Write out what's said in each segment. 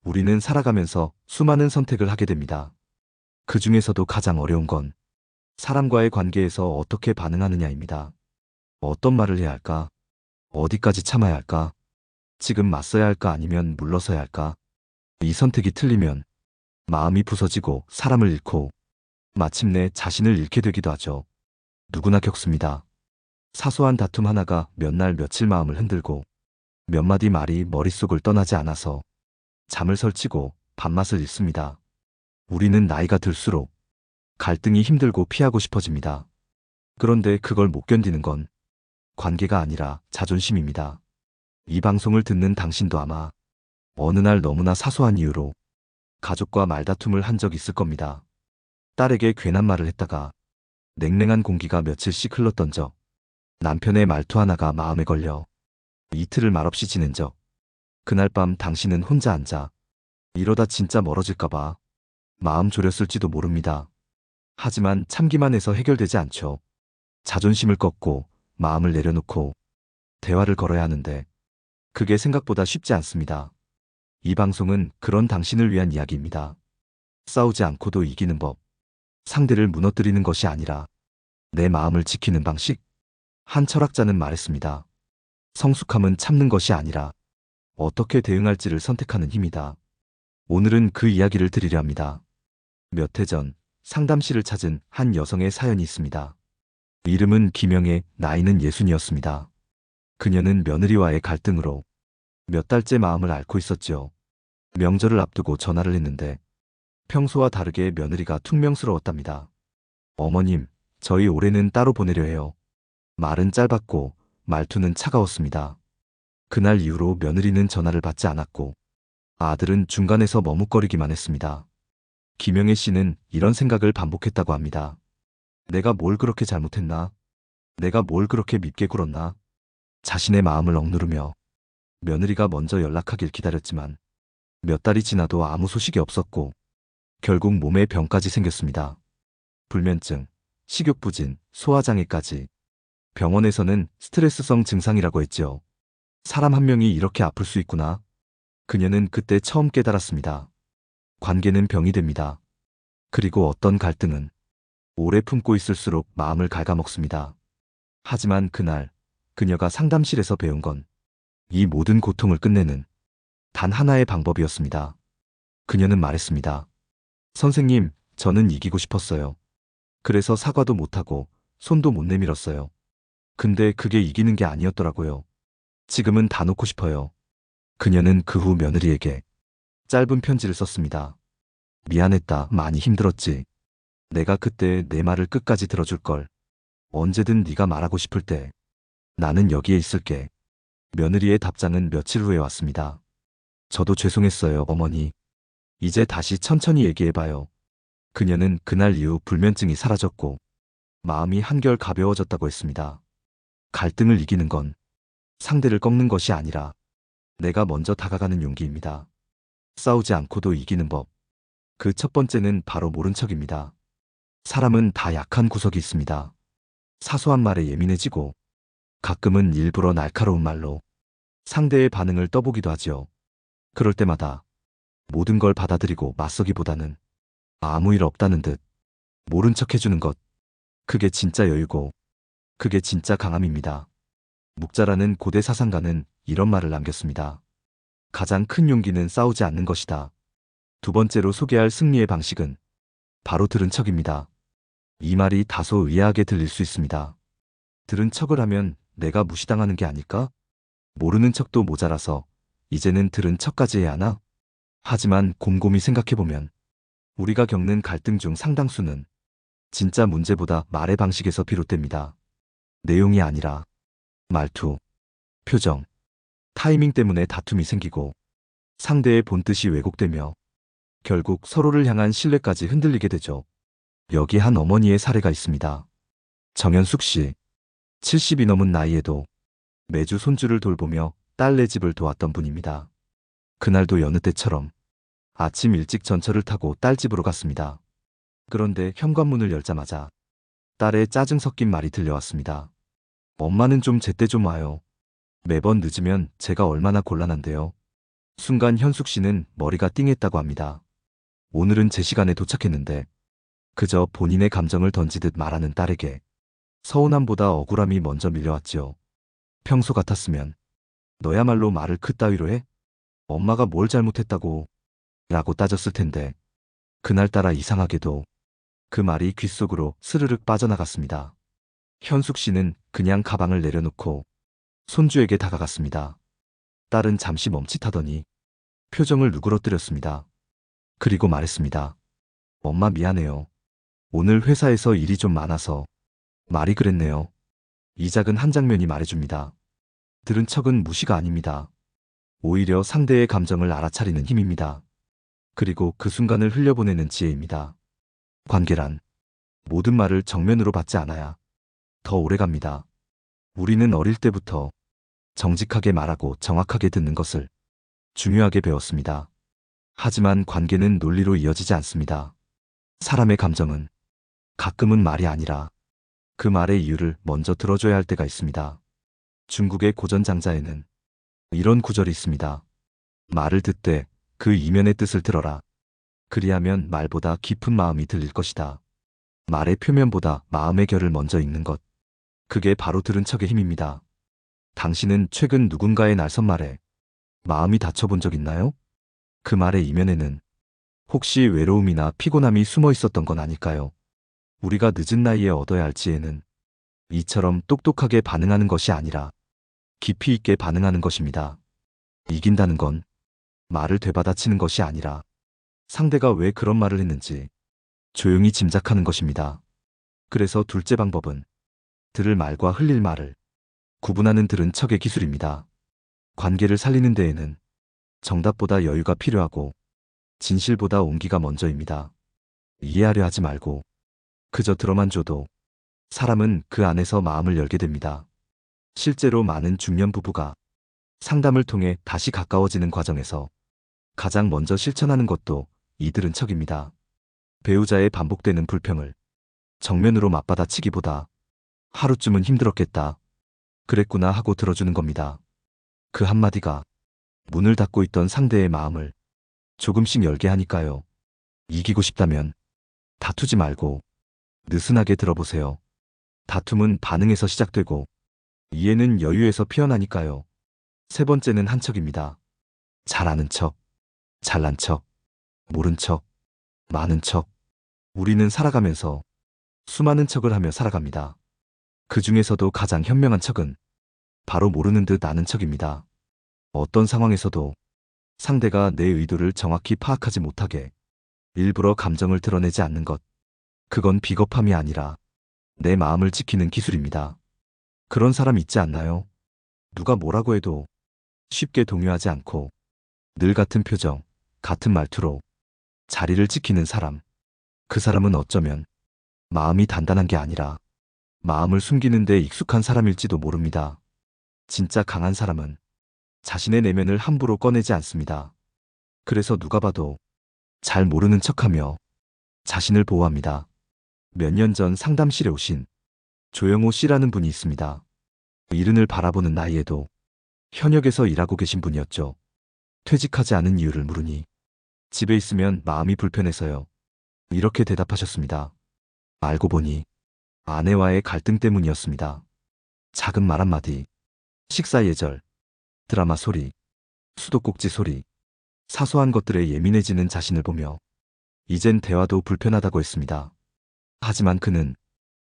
우리는 살아가면서 수많은 선택을 하게 됩니다. 그 중에서도 가장 어려운 건 사람과의 관계에서 어떻게 반응하느냐입니다. 어떤 말을 해야 할까? 어디까지 참아야 할까? 지금 맞서야 할까 아니면 물러서야 할까? 이 선택이 틀리면 마음이 부서지고 사람을 잃고 마침내 자신을 잃게 되기도 하죠. 누구나 겪습니다. 사소한 다툼 하나가 몇 날 며칠 마음을 흔들고 몇 마디 말이 머릿속을 떠나지 않아서 잠을 설치고 밥맛을 잃습니다. 우리는 나이가 들수록 갈등이 힘들고 피하고 싶어집니다. 그런데 그걸 못 견디는 건 관계가 아니라 자존심입니다. 이 방송을 듣는 당신도 아마 어느 날 너무나 사소한 이유로 가족과 말다툼을 한 적 있을 겁니다. 딸에게 괜한 말을 했다가 냉랭한 공기가 며칠씩 흘렀던 적, 남편의 말투 하나가 마음에 걸려 이틀을 말없이 지낸 적, 그날 밤 당신은 혼자 앉아 이러다 진짜 멀어질까봐 마음 졸였을지도 모릅니다. 하지만 참기만 해서 해결되지 않죠. 자존심을 꺾고 마음을 내려놓고 대화를 걸어야 하는데 그게 생각보다 쉽지 않습니다. 이 방송은 그런 당신을 위한 이야기입니다. 싸우지 않고도 이기는 법. 상대를 무너뜨리는 것이 아니라 내 마음을 지키는 방식. 한 철학자는 말했습니다. 성숙함은 참는 것이 아니라 어떻게 대응할지를 선택하는 힘이다. 오늘은 그 이야기를 드리려 합니다. 몇 해 전 상담실을 찾은 한 여성의 사연이 있습니다. 이름은 김영애, 나이는 60이었습니다. 그녀는 며느리와의 갈등으로 몇 달째 마음을 앓고 있었지요. 명절을 앞두고 전화를 했는데 평소와 다르게 며느리가 퉁명스러웠답니다. 어머님, 저희 올해는 따로 보내려 해요. 말은 짧았고 말투는 차가웠습니다. 그날 이후로 며느리는 전화를 받지 않았고 아들은 중간에서 머뭇거리기만 했습니다. 김영애 씨는 이런 생각을 반복했다고 합니다. 내가 뭘 그렇게 잘못했나? 내가 뭘 그렇게 밉게 굴었나? 자신의 마음을 억누르며 며느리가 먼저 연락하길 기다렸지만 몇 달이 지나도 아무 소식이 없었고 결국 몸에 병까지 생겼습니다. 불면증, 식욕부진, 소화장애까지. 병원에서는 스트레스성 증상이라고 했지요. 사람 한 명이 이렇게 아플 수 있구나. 그녀는 그때 처음 깨달았습니다. 관계는 병이 됩니다. 그리고 어떤 갈등은 오래 품고 있을수록 마음을 갉아먹습니다. 하지만 그날 그녀가 상담실에서 배운 건 이 모든 고통을 끝내는 단 하나의 방법이었습니다. 그녀는 말했습니다. 선생님, 저는 이기고 싶었어요. 그래서 사과도 못하고 손도 못 내밀었어요. 근데 그게 이기는 게 아니었더라고요. 지금은 다 놓고 싶어요. 그녀는 그 후 며느리에게 짧은 편지를 썼습니다. 미안했다, 많이 힘들었지. 내가 그때 내 말을 끝까지 들어줄 걸. 언제든 네가 말하고 싶을 때 나는 여기에 있을게. 며느리의 답장은 며칠 후에 왔습니다. 저도 죄송했어요, 어머니. 이제 다시 천천히 얘기해봐요. 그녀는 그날 이후 불면증이 사라졌고 마음이 한결 가벼워졌다고 했습니다. 갈등을 이기는 건 상대를 꺾는 것이 아니라 내가 먼저 다가가는 용기입니다. 싸우지 않고도 이기는 법. 그 첫 번째는 바로 모른 척입니다. 사람은 다 약한 구석이 있습니다. 사소한 말에 예민해지고 가끔은 일부러 날카로운 말로 상대의 반응을 떠보기도 하지요. 그럴 때마다 모든 걸 받아들이고 맞서기보다는 아무 일 없다는 듯 모른 척 해주는 것. 그게 진짜 여유고 그게 진짜 강함입니다. 묵자라는 고대 사상가는 이런 말을 남겼습니다. 가장 큰 용기는 싸우지 않는 것이다. 두 번째로 소개할 승리의 방식은 바로 들은 척입니다. 이 말이 다소 의아하게 들릴 수 있습니다. 들은 척을 하면 내가 무시당하는 게 아닐까? 모르는 척도 모자라서 이제는 들은 척까지 해야 하나? 하지만 곰곰이 생각해보면 우리가 겪는 갈등 중 상당수는 진짜 문제보다 말의 방식에서 비롯됩니다. 내용이 아니라 말투, 표정, 타이밍 때문에 다툼이 생기고 상대의 본뜻이 왜곡되며 결국 서로를 향한 신뢰까지 흔들리게 되죠. 여기 한 어머니의 사례가 있습니다. 정현숙 씨, 70이 넘은 나이에도 매주 손주를 돌보며 딸네 집을 도왔던 분입니다. 그날도 여느 때처럼 아침 일찍 전철을 타고 딸 집으로 갔습니다. 그런데 현관문을 열자마자 딸의 짜증 섞인 말이 들려왔습니다. 엄마는 좀 제때 좀 와요. 매번 늦으면 제가 얼마나 곤란한데요. 순간 현숙 씨는 머리가 띵했다고 합니다. 오늘은 제 시간에 도착했는데 그저 본인의 감정을 던지듯 말하는 딸에게 서운함보다 억울함이 먼저 밀려왔지요. 평소 같았으면 너야말로 말을 그따위로 해? 엄마가 뭘 잘못했다고 라고 따졌을 텐데 그날따라 이상하게도 그 말이 귓속으로 스르륵 빠져나갔습니다. 현숙 씨는 그냥 가방을 내려놓고 손주에게 다가갔습니다. 딸은 잠시 멈칫하더니 표정을 누그러뜨렸습니다. 그리고 말했습니다. 엄마 미안해요. 오늘 회사에서 일이 좀 많아서 말이 그랬네요. 이 작은 한 장면이 말해줍니다. 들은 척은 무시가 아닙니다. 오히려 상대의 감정을 알아차리는 힘입니다. 그리고 그 순간을 흘려보내는 지혜입니다. 관계란 모든 말을 정면으로 받지 않아야 더 오래갑니다. 우리는 어릴 때부터 정직하게 말하고 정확하게 듣는 것을 중요하게 배웠습니다. 하지만 관계는 논리로 이어지지 않습니다. 사람의 감정은 가끔은 말이 아니라 그 말의 이유를 먼저 들어줘야 할 때가 있습니다. 중국의 고전 장자에는 이런 구절이 있습니다. 말을 듣되 그 이면의 뜻을 들어라. 그리하면 말보다 깊은 마음이 들릴 것이다. 말의 표면보다 마음의 결을 먼저 읽는 것. 그게 바로 들은 척의 힘입니다. 당신은 최근 누군가의 날선 말에 마음이 다쳐본 적 있나요? 그 말의 이면에는 혹시 외로움이나 피곤함이 숨어 있었던 건 아닐까요? 우리가 늦은 나이에 얻어야 할 지혜는 이처럼 똑똑하게 반응하는 것이 아니라 깊이 있게 반응하는 것입니다. 이긴다는 건 말을 되받아치는 것이 아니라 상대가 왜 그런 말을 했는지 조용히 짐작하는 것입니다. 그래서 둘째 방법은 들을 말과 흘릴 말을 구분하는 들은 척의 기술입니다. 관계를 살리는 데에는 정답보다 여유가 필요하고 진실보다 온기가 먼저입니다. 이해하려 하지 말고 그저 들어만 줘도 사람은 그 안에서 마음을 열게 됩니다. 실제로 많은 중년 부부가 상담을 통해 다시 가까워지는 과정에서 가장 먼저 실천하는 것도 이 들은 척입니다. 배우자의 반복되는 불평을 정면으로 맞받아치기보다 하루쯤은 힘들었겠다. 그랬구나 하고 들어주는 겁니다. 그 한마디가 문을 닫고 있던 상대의 마음을 조금씩 열게 하니까요. 이기고 싶다면 다투지 말고 느슨하게 들어보세요. 다툼은 반응에서 시작되고 이해는 여유에서 피어나니까요. 세 번째는 한 척입니다. 잘 아는 척, 잘난 척, 모른 척, 많은 척. 우리는 살아가면서 수많은 척을 하며 살아갑니다. 그 중에서도 가장 현명한 척은 바로 모르는 듯 아는 척입니다. 어떤 상황에서도 상대가 내 의도를 정확히 파악하지 못하게 일부러 감정을 드러내지 않는 것. 그건 비겁함이 아니라 내 마음을 지키는 기술입니다. 그런 사람 있지 않나요? 누가 뭐라고 해도 쉽게 동요하지 않고 늘 같은 표정, 같은 말투로 자리를 지키는 사람. 그 사람은 어쩌면 마음이 단단한 게 아니라 마음을 숨기는 데 익숙한 사람일지도 모릅니다. 진짜 강한 사람은 자신의 내면을 함부로 꺼내지 않습니다. 그래서 누가 봐도 잘 모르는 척하며 자신을 보호합니다. 몇 년 전 상담실에 오신 조영호 씨라는 분이 있습니다. 이른을 바라보는 나이에도 현역에서 일하고 계신 분이었죠. 퇴직하지 않은 이유를 물으니 집에 있으면 마음이 불편해서요. 이렇게 대답하셨습니다. 알고 보니 아내와의 갈등 때문이었습니다. 작은 말 한마디, 식사 예절, 드라마 소리, 수도꼭지 소리, 사소한 것들에 예민해지는 자신을 보며 이젠 대화도 불편하다고 했습니다. 하지만 그는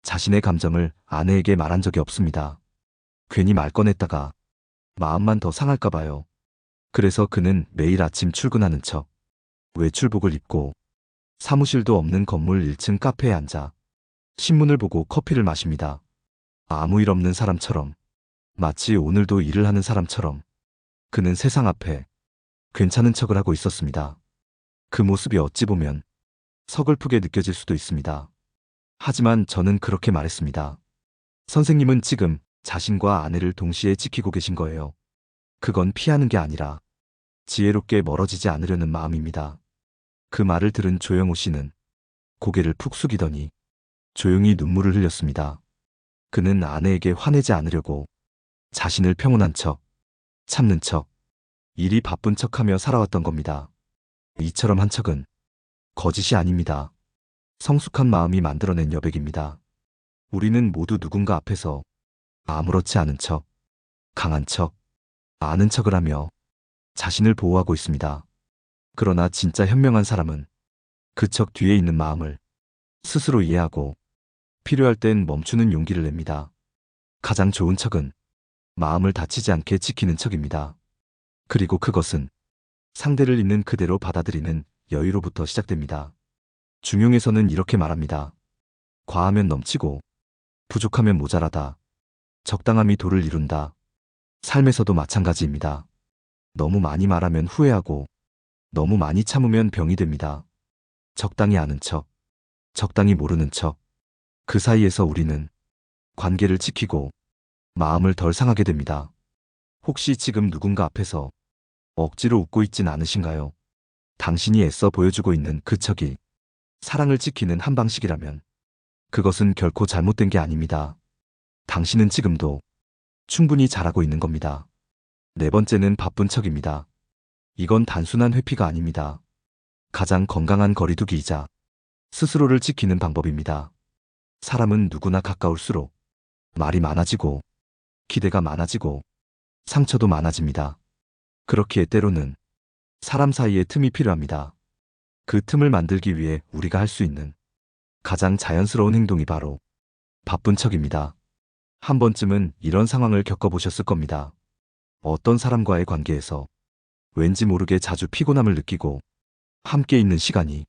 자신의 감정을 아내에게 말한 적이 없습니다. 괜히 말 꺼냈다가 마음만 더 상할까 봐요. 그래서 그는 매일 아침 출근하는 척 외출복을 입고 사무실도 없는 건물 1층 카페에 앉아 신문을 보고 커피를 마십니다. 아무 일 없는 사람처럼, 마치 오늘도 일을 하는 사람처럼 그는 세상 앞에 괜찮은 척을 하고 있었습니다. 그 모습이 어찌 보면 서글프게 느껴질 수도 있습니다. 하지만 저는 그렇게 말했습니다. 선생님은 지금 자신과 아내를 동시에 지키고 계신 거예요. 그건 피하는 게 아니라 지혜롭게 멀어지지 않으려는 마음입니다. 그 말을 들은 조영호 씨는 고개를 푹 숙이더니 조용히 눈물을 흘렸습니다. 그는 아내에게 화내지 않으려고 자신을 평온한 척, 참는 척, 일이 바쁜 척하며 살아왔던 겁니다. 이처럼 한 척은 거짓이 아닙니다. 성숙한 마음이 만들어낸 여백입니다. 우리는 모두 누군가 앞에서 아무렇지 않은 척, 강한 척, 아는 척을 하며 자신을 보호하고 있습니다. 그러나 진짜 현명한 사람은 그 척 뒤에 있는 마음을 스스로 이해하고 필요할 땐 멈추는 용기를 냅니다. 가장 좋은 척은 마음을 다치지 않게 지키는 척입니다. 그리고 그것은 상대를 있는 그대로 받아들이는 여유로부터 시작됩니다. 중용에서는 이렇게 말합니다. 과하면 넘치고 부족하면 모자라다. 적당함이 도를 이룬다. 삶에서도 마찬가지입니다. 너무 많이 말하면 후회하고 너무 많이 참으면 병이 됩니다. 적당히 아는 척, 적당히 모르는 척. 그 사이에서 우리는 관계를 지키고 마음을 덜 상하게 됩니다. 혹시 지금 누군가 앞에서 억지로 웃고 있진 않으신가요? 당신이 애써 보여주고 있는 그 척이 사랑을 지키는 한 방식이라면 그것은 결코 잘못된 게 아닙니다. 당신은 지금도 충분히 잘하고 있는 겁니다. 네 번째는 바쁜 척입니다. 이건 단순한 회피가 아닙니다. 가장 건강한 거리두기이자 스스로를 지키는 방법입니다. 사람은 누구나 가까울수록 말이 많아지고 기대가 많아지고 상처도 많아집니다. 그렇기에 때로는 사람 사이에 틈이 필요합니다. 그 틈을 만들기 위해 우리가 할 수 있는 가장 자연스러운 행동이 바로 바쁜 척입니다. 한 번쯤은 이런 상황을 겪어보셨을 겁니다. 어떤 사람과의 관계에서 왠지 모르게 자주 피곤함을 느끼고 함께 있는 시간이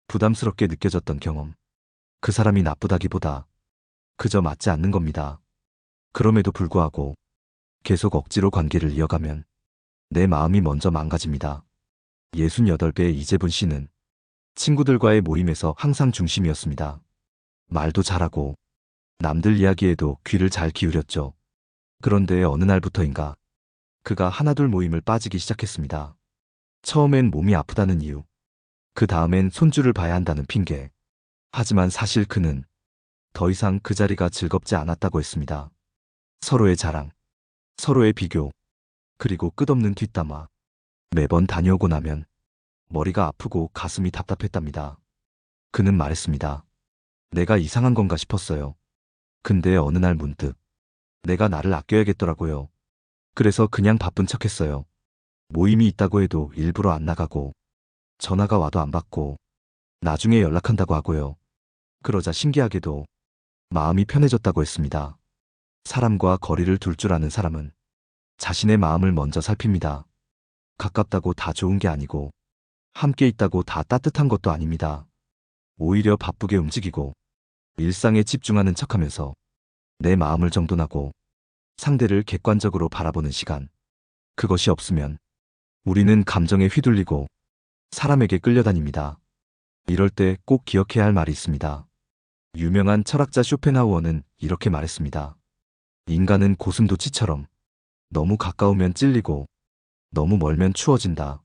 부담스럽게 느껴졌던 경험. 그 사람이 나쁘다기보다 그저 맞지 않는 겁니다. 그럼에도 불구하고 계속 억지로 관계를 이어가면 내 마음이 먼저 망가집니다. 68배의 이재분 씨는 친구들과의 모임에서 항상 중심이었습니다. 말도 잘하고 남들 이야기에도 귀를 잘 기울였죠. 그런데 어느 날부터인가 그가 하나둘 모임을 빠지기 시작했습니다. 처음엔 몸이 아프다는 이유, 그 다음엔 손주를 봐야 한다는 핑계. 하지만 사실 그는 더 이상 그 자리가 즐겁지 않았다고 했습니다. 서로의 자랑, 서로의 비교, 그리고 끝없는 뒷담화. 매번 다녀오고 나면 머리가 아프고 가슴이 답답했답니다. 그는 말했습니다. 내가 이상한 건가 싶었어요. 근데 어느 날 문득 내가 나를 아껴야겠더라고요. 그래서 그냥 바쁜 척했어요. 모임이 있다고 해도 일부러 안 나가고 전화가 와도 안 받고 나중에 연락한다고 하고요. 그러자 신기하게도 마음이 편해졌다고 했습니다. 사람과 거리를 둘 줄 아는 사람은 자신의 마음을 먼저 살핍니다. 가깝다고 다 좋은 게 아니고 함께 있다고 다 따뜻한 것도 아닙니다. 오히려 바쁘게 움직이고 일상에 집중하는 척하면서 내 마음을 정돈하고 상대를 객관적으로 바라보는 시간. 그것이 없으면 우리는 감정에 휘둘리고 사람에게 끌려다닙니다. 이럴 때 꼭 기억해야 할 말이 있습니다. 유명한 철학자 쇼펜하우어는 이렇게 말했습니다. 인간은 고슴도치처럼 너무 가까우면 찔리고 너무 멀면 추워진다.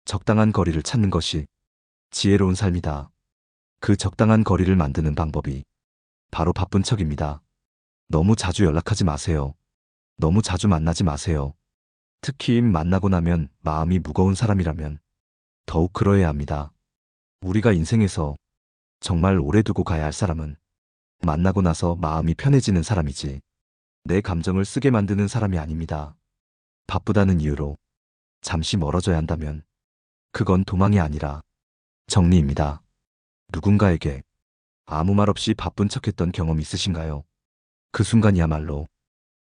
적당한 거리를 찾는 것이 지혜로운 삶이다. 그 적당한 거리를 만드는 방법이 바로 바쁜 척입니다. 너무 자주 연락하지 마세요. 너무 자주 만나지 마세요. 특히 만나고 나면 마음이 무거운 사람이라면 더욱 그러해야 합니다. 우리가 인생에서 정말 오래 두고 가야 할 사람은 만나고 나서 마음이 편해지는 사람이지 내 감정을 쓰게 만드는 사람이 아닙니다. 바쁘다는 이유로 잠시 멀어져야 한다면 그건 도망이 아니라 정리입니다. 누군가에게 아무 말 없이 바쁜 척했던 경험 있으신가요? 그 순간이야말로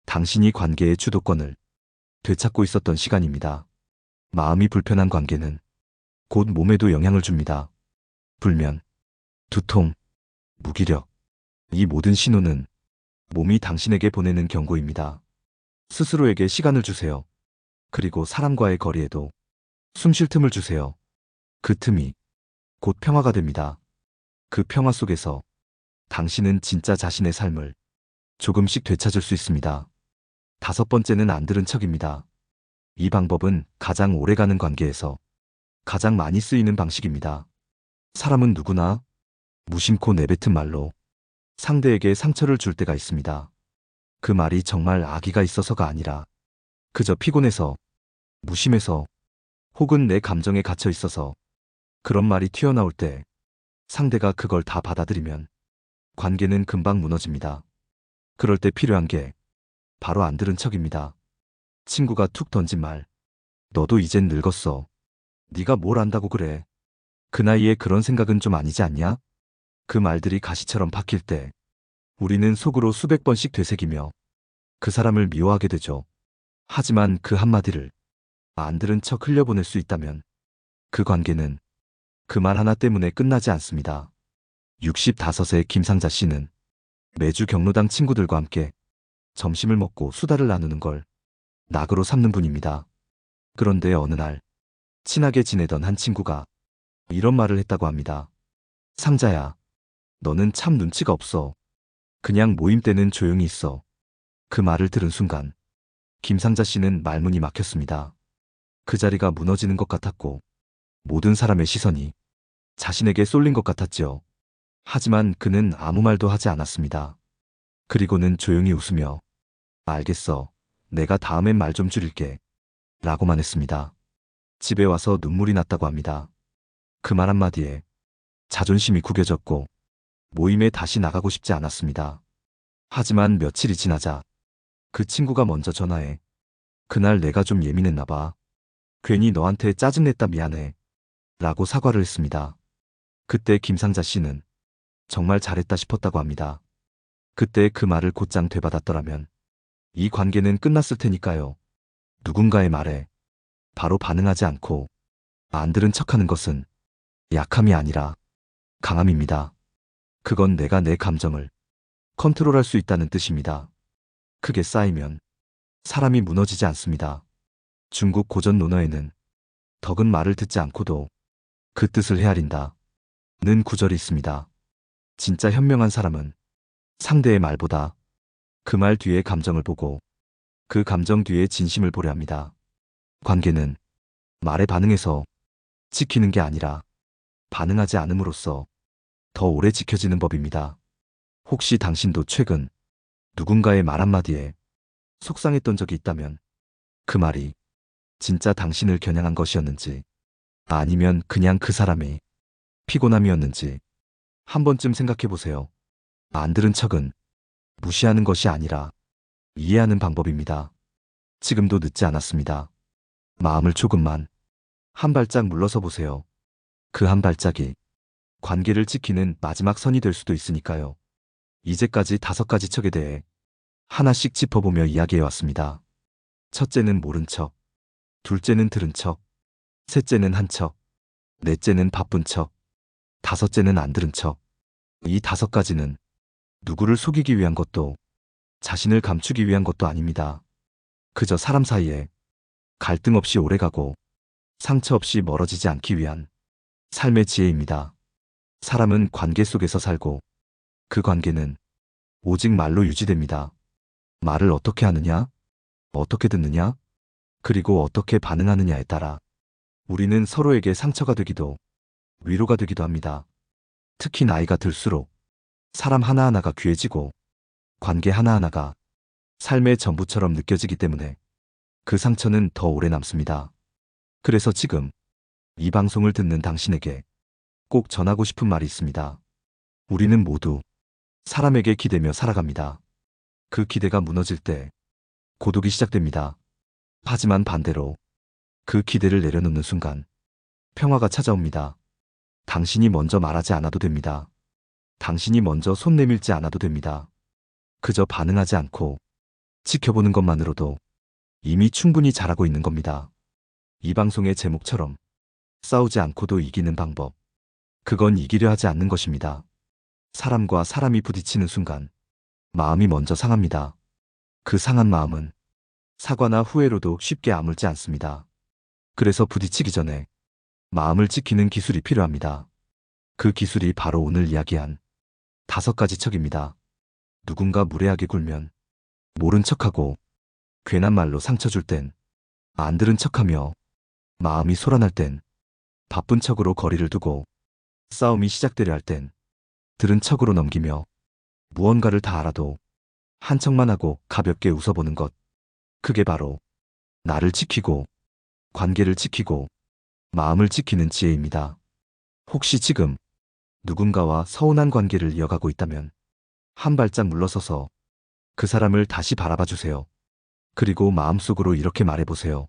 당신이 관계의 주도권을 되찾고 있었던 시간입니다. 마음이 불편한 관계는 곧 몸에도 영향을 줍니다. 불면, 두통, 무기력. 이 모든 신호는 몸이 당신에게 보내는 경고입니다. 스스로에게 시간을 주세요. 그리고 사람과의 거리에도 숨 쉴 틈을 주세요. 그 틈이 곧 평화가 됩니다. 그 평화 속에서 당신은 진짜 자신의 삶을 조금씩 되찾을 수 있습니다. 다섯 번째는 안 들은 척입니다. 이 방법은 가장 오래가는 관계에서 가장 많이 쓰이는 방식입니다. 사람은 누구나 무심코 내뱉은 말로 상대에게 상처를 줄 때가 있습니다. 그 말이 정말 악의가 있어서가 아니라 그저 피곤해서 무심해서 혹은 내 감정에 갇혀 있어서 그런 말이 튀어나올 때 상대가 그걸 다 받아들이면 관계는 금방 무너집니다. 그럴 때 필요한 게 바로 안 들은 척입니다. 친구가 툭 던진 말. 너도 이젠 늙었어. 네가 뭘 안다고 그래. 그 나이에 그런 생각은 좀 아니지 않냐? 그 말들이 가시처럼 박힐 때 우리는 속으로 수백 번씩 되새기며 그 사람을 미워하게 되죠. 하지만 그 한마디를 안 들은 척 흘려보낼 수 있다면 그 관계는 그 말 하나 때문에 끝나지 않습니다. 65세 김상자 씨는 매주 경로당 친구들과 함께 점심을 먹고 수다를 나누는 걸 낙으로 삼는 분입니다. 그런데 어느 날 친하게 지내던 한 친구가 이런 말을 했다고 합니다. 상자야, 너는 참 눈치가 없어. 그냥 모임 때는 조용히 있어. 그 말을 들은 순간 김상자 씨는 말문이 막혔습니다. 그 자리가 무너지는 것 같았고 모든 사람의 시선이 자신에게 쏠린 것 같았지요. 하지만 그는 아무 말도 하지 않았습니다. 그리고는 조용히 웃으며 알겠어. 내가 다음엔 말 좀 줄일게. 라고만 했습니다. 집에 와서 눈물이 났다고 합니다. 그 말 한마디에 자존심이 구겨졌고 모임에 다시 나가고 싶지 않았습니다. 하지만 며칠이 지나자 그 친구가 먼저 전화해 그날 내가 좀 예민했나 봐. 괜히 너한테 짜증냈다 미안해. 라고 사과를 했습니다. 그때 김상자 씨는 정말 잘했다 싶었다고 합니다. 그때 그 말을 곧장 되받았더라면 이 관계는 끝났을 테니까요. 누군가의 말에 바로 반응하지 않고 안 들은 척하는 것은 약함이 아니라 강함입니다. 그건 내가 내 감정을 컨트롤할 수 있다는 뜻입니다. 크게 쌓이면 사람이 무너지지 않습니다. 중국 고전 논어에는 덕은 말을 듣지 않고도 그 뜻을 헤아린다 는 구절이 있습니다. 진짜 현명한 사람은 상대의 말보다 그 말 뒤의 감정을 보고 그 감정 뒤에 진심을 보려 합니다. 관계는 말에 반응해서 지키는 게 아니라 반응하지 않음으로써 더 오래 지켜지는 법입니다. 혹시 당신도 최근 누군가의 말 한마디에 속상했던 적이 있다면 그 말이 진짜 당신을 겨냥한 것이었는지 아니면 그냥 그 사람의 피곤함이었는지 한 번쯤 생각해 보세요. 안 들은 척은 무시하는 것이 아니라 이해하는 방법입니다. 지금도 늦지 않았습니다. 마음을 조금만 한 발짝 물러서 보세요. 그 한 발짝이 관계를 지키는 마지막 선이 될 수도 있으니까요. 이제까지 5가지 척에 대해 하나씩 짚어보며 이야기해왔습니다. 첫째는 모른 척, 둘째는 들은 척, 셋째는 한 척, 넷째는 바쁜 척, 다섯째는 안 들은 척. 이 5가지는 누구를 속이기 위한 것도 자신을 감추기 위한 것도 아닙니다. 그저 사람 사이에 갈등 없이 오래가고 상처 없이 멀어지지 않기 위한 삶의 지혜입니다. 사람은 관계 속에서 살고 그 관계는 오직 말로 유지됩니다. 말을 어떻게 하느냐, 어떻게 듣느냐, 그리고 어떻게 반응하느냐에 따라 우리는 서로에게 상처가 되기도 위로가 되기도 합니다. 특히 나이가 들수록 사람 하나하나가 귀해지고 관계 하나하나가 삶의 전부처럼 느껴지기 때문에 그 상처는 더 오래 남습니다. 그래서 지금 이 방송을 듣는 당신에게 꼭 전하고 싶은 말이 있습니다. 우리는 모두 사람에게 기대며 살아갑니다. 그 기대가 무너질 때 고독이 시작됩니다. 하지만 반대로 그 기대를 내려놓는 순간 평화가 찾아옵니다. 당신이 먼저 말하지 않아도 됩니다. 당신이 먼저 손 내밀지 않아도 됩니다. 그저 반응하지 않고 지켜보는 것만으로도 이미 충분히 잘하고 있는 겁니다. 이 방송의 제목처럼 싸우지 않고도 이기는 방법. 그건 이기려 하지 않는 것입니다. 사람과 사람이 부딪히는 순간 마음이 먼저 상합니다. 그 상한 마음은 사과나 후회로도 쉽게 아물지 않습니다. 그래서 부딪히기 전에 마음을 지키는 기술이 필요합니다. 그 기술이 바로 오늘 이야기한 5가지 척입니다. 누군가 무례하게 굴면 모른 척하고 괜한 말로 상처 줄 땐 안 들은 척하며 마음이 소란할 땐 바쁜 척으로 거리를 두고 싸움이 시작되려 할 땐 들은 척으로 넘기며 무언가를 다 알아도 한 척만 하고 가볍게 웃어보는 것. 그게 바로 나를 지키고 관계를 지키고 마음을 지키는 지혜입니다. 혹시 지금 누군가와 서운한 관계를 이어가고 있다면 한 발짝 물러서서 그 사람을 다시 바라봐 주세요. 그리고 마음속으로 이렇게 말해보세요.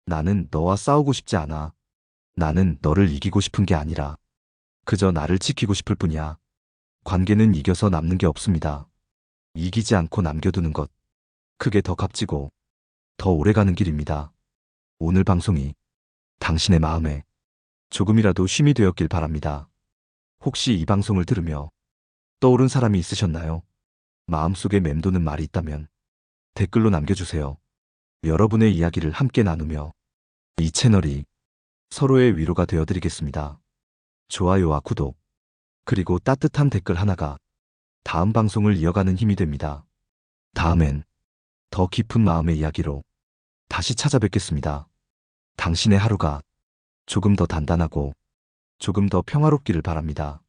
나는 너와 싸우고 싶지 않아. 나는 너를 이기고 싶은 게 아니라 그저 나를 지키고 싶을 뿐이야. 관계는 이겨서 남는 게 없습니다. 이기지 않고 남겨두는 것. 그게 더 값지고 더 오래가는 길입니다. 오늘 방송이 당신의 마음에 조금이라도 쉼이 되었길 바랍니다. 혹시 이 방송을 들으며 떠오른 사람이 있으셨나요? 마음속에 맴도는 말이 있다면 댓글로 남겨주세요. 여러분의 이야기를 함께 나누며 이 채널이 서로의 위로가 되어드리겠습니다. 좋아요와 구독, 그리고 따뜻한 댓글 하나가 다음 방송을 이어가는 힘이 됩니다. 다음엔 더 깊은 마음의 이야기로 다시 찾아뵙겠습니다. 당신의 하루가 조금 더 단단하고 조금 더 평화롭기를 바랍니다.